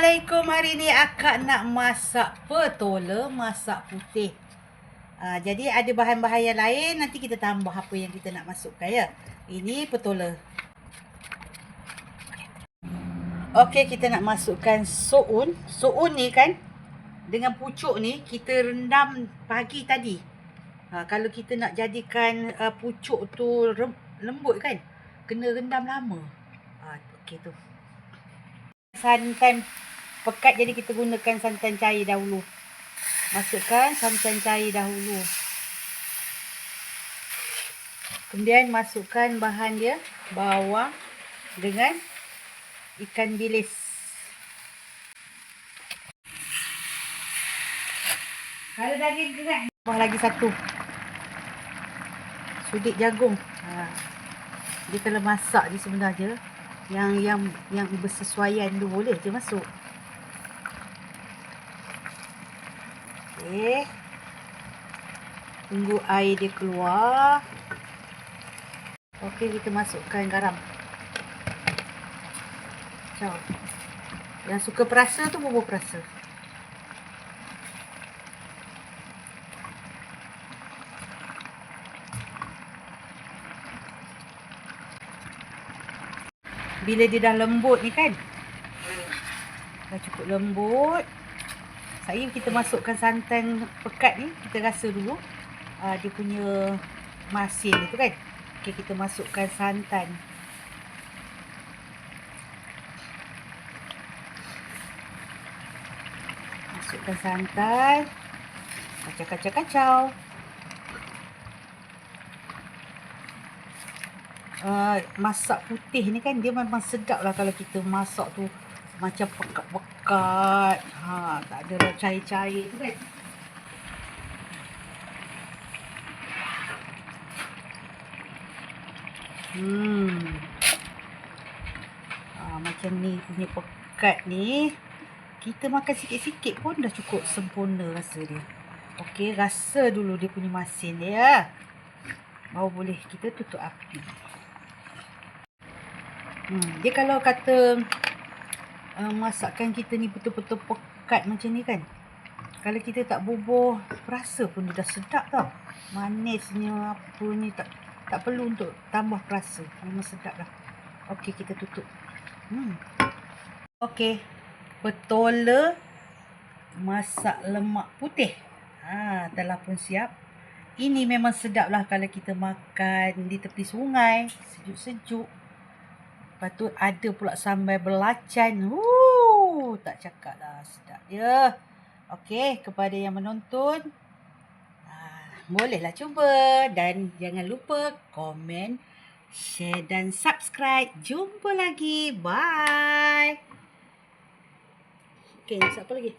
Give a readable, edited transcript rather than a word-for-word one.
Assalamualaikum. Hari ni akak nak masak petola masak putih. Jadi ada bahan-bahan yang lain, nanti kita tambah apa yang kita nak masukkan ya. Ini petola. Okey, kita nak masukkan soun. Soun ni kan dengan pucuk ni kita rendam pagi tadi. Kalau kita nak jadikan pucuk tu lembut kan, kena rendam lama. Okey tu. Santan pekat, jadi kita gunakan santan cair dahulu. Masukkan santan cair dahulu. Kemudian masukkan bahan dia, bawang dengan ikan bilis. Kalau daging kerat, tambah lagi satu. Sudik jagung. Dia kalau masak je sebenarnya yang bersesuaian tu boleh je masuk. Okey. Tunggu air dia keluar. Okey, kita masukkan garam. Kacau. Yang suka perasa tu bubur perasa. Bila dia dah lembut ni kan, dah cukup lembut, kita masukkan santan pekat ni. Kita rasa dulu dia punya masin tu kan. Okey, kita masukkan santan. Masukkan santan. Kacau-kacau-kacau. Masak putih ni kan dia memang sedap lah kalau kita masak tu macam pekat-pekat. Tak ada cair-cair tu kan. Macam ni punya pekat ni, kita makan sikit-sikit pun dah cukup sempurna rasa dia. Okey, rasa dulu dia punya masin dia. Baru boleh kita tutup api. Dia kalau kata masakan kita ni betul-betul pekat macam ni kan, kalau kita tak bubur perasa pun dia dah sedap tau. Manisnya apa ni tak perlu untuk tambah perasa. Memang sedap lah. Okey, kita tutup. Okey, petola masak lemak putih telah pun siap. Ini memang sedap lah kalau kita makan di tepi sungai, sejuk-sejuk. Lepas tu ada pula sambal belacan. Tak cakap lah, sedap dia. Okey, kepada yang menonton, bolehlah cuba. Dan jangan lupa komen, share dan subscribe. Jumpa lagi. Bye. Okey, siapa lagi?